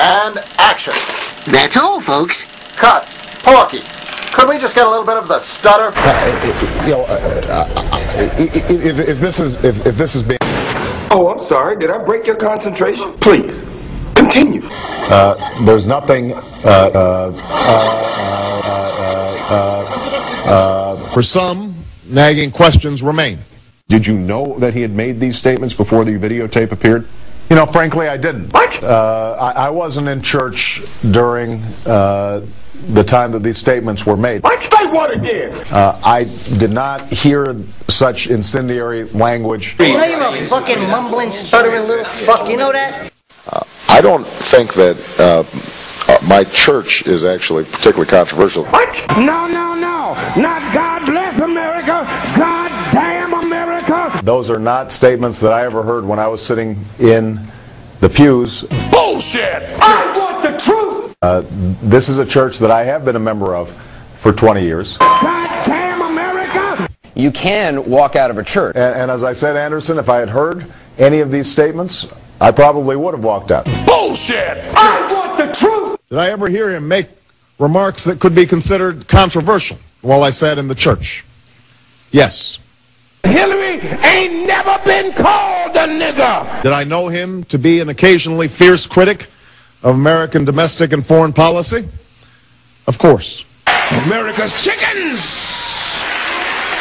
And action. That's all, folks. Cut. Porky, could we just get a little bit of the stutter? If this is being... Oh, I'm sorry. Did I break your concentration? Please, continue. There's nothing... For some, nagging questions remain. Did you know that he had made these statements before the videotape appeared? You know, frankly, I didn't. What? I wasn't in church during the time that these statements were made. What? Say what again? I did not hear such incendiary language. You know you're a fucking mumbling, stuttering little fuck, you know that? I don't think that my church is actually particularly controversial. What? No, no, no. Not God bless America. God damn America. Those are not statements that I ever heard when I was sitting in the pews. Bullshit! I want the truth! This is a church that I have been a member of for 20 years. God damn America! You can walk out of a church. And as I said, Anderson, if I had heard any of these statements, I probably would have walked out. Bullshit! I want the truth! Did I ever hear him make remarks that could be considered controversial while I sat in the church? Yes. Hillary ain't never been called a nigger! Did I know him to be an occasionally fierce critic of American domestic and foreign policy? Of course. America's chickens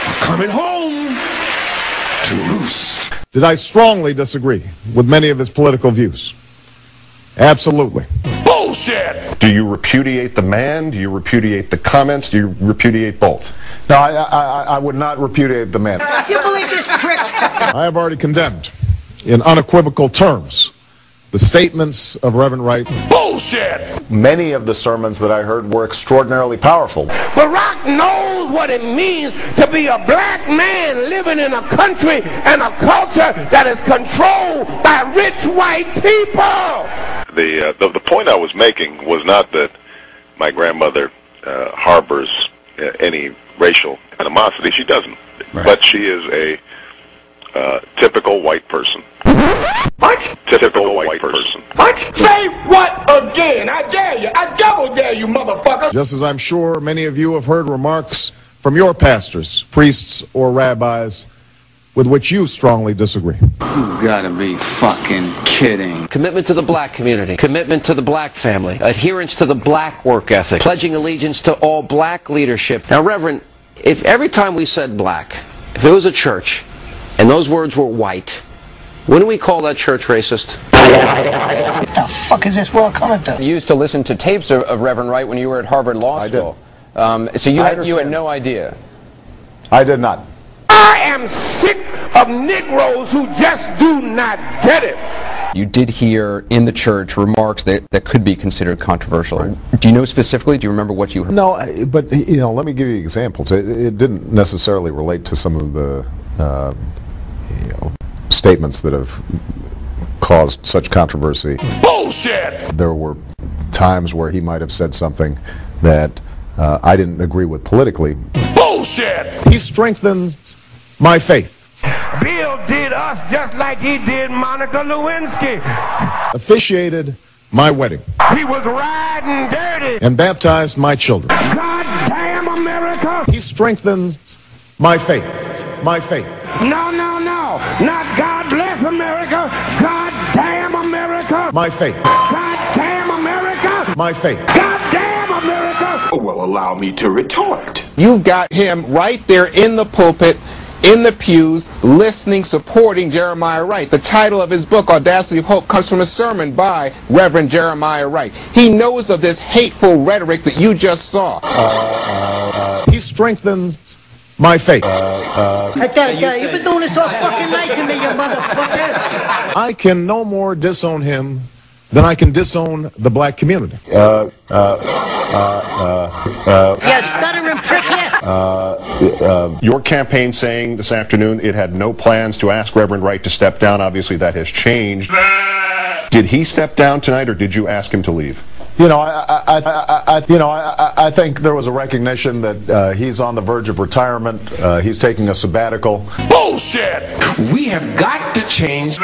are coming home to roost. Did I strongly disagree with many of his political views? Absolutely. Bullshit! Do you repudiate the man? Do you repudiate the comments? Do you repudiate both? No, I would not repudiate the man. You believe this prick? I have already condemned, in unequivocal terms, the statements of Reverend Wright. Bullshit! Many of the sermons that I heard were extraordinarily powerful. Barack knows what it means to be a black man living in a country and a culture that is controlled by rich white people. The point I was making was not that my grandmother harbors any racial animosity. She doesn't. Right. But she is a typical white person. What? Typical white person. What? Say what again? I dare you. I double dare you, motherfucker. Just as I'm sure many of you have heard remarks from your pastors, priests, or rabbis with which you strongly disagree. You gotta be fucking kidding. Commitment to the black community, commitment to the black family, adherence to the black work ethic, pledging allegiance to all black leadership. Now, Reverend, if every time we said black, if it was a church, and those words were white, wouldn't we call that church racist? What the fuck is this world coming to? You used to listen to tapes of Reverend Wright when you were at Harvard Law School. So you had no idea? I did not. I am sick of Negroes who just do not get it. You did hear in the church remarks that could be considered controversial. Do you know specifically? Do you remember what you heard? No, but you know, let me give you examples. It didn't necessarily relate to some of the statements that have caused such controversy. Bullshit! There were times where he might have said something that I didn't agree with politically. Bullshit! He strengthens my faith. Bill did us just like he did Monica Lewinsky. Officiated my wedding. He was riding dirty. And baptized my children. God damn America! He strengthens my faith. My faith. No, no, no. Not God bless America. God damn America. My faith. God damn America. My faith. God damn America. Oh, well, allow me to retort. You've got him right there in the pulpit, in the pews, listening, supporting Jeremiah Wright. The title of his book, Audacity of Hope, comes from a sermon by Reverend Jeremiah Wright. He knows of this hateful rhetoric that you just saw. He strengthens my faith. You've been doing this all fucking night to me, you motherfucker. I can no more disown him than I can disown the black community. Yeah, stuttering prick, yeah. Your campaign saying this afternoon it had no plans to ask Reverend Wright to step down. Obviously, that has changed. Did he step down tonight, or did you ask him to leave? You know, I think there was a recognition that he's on the verge of retirement. He's taking a sabbatical. Bullshit! We have got to change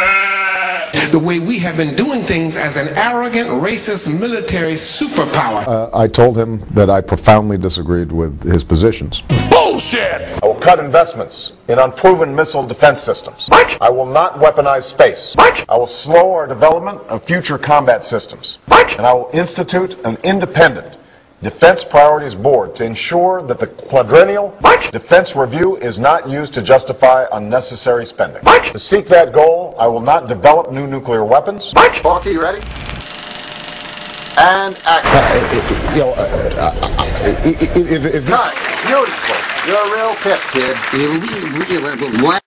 the way we have been doing things as an arrogant, racist military superpower. I told him that I profoundly disagreed with his positions. Bullshit! I will cut investments in unproven missile defense systems. What? I will not weaponize space. What? I will slow our development of future combat systems. What? And I will institute an independent Defense Priorities Board to ensure that the quadrennial defense review is not used to justify unnecessary spending. What? To seek that goal, I will not develop new nuclear weapons. What? Balky, you ready? And action. If Cut. Beautiful. You're a real pip, kid. What?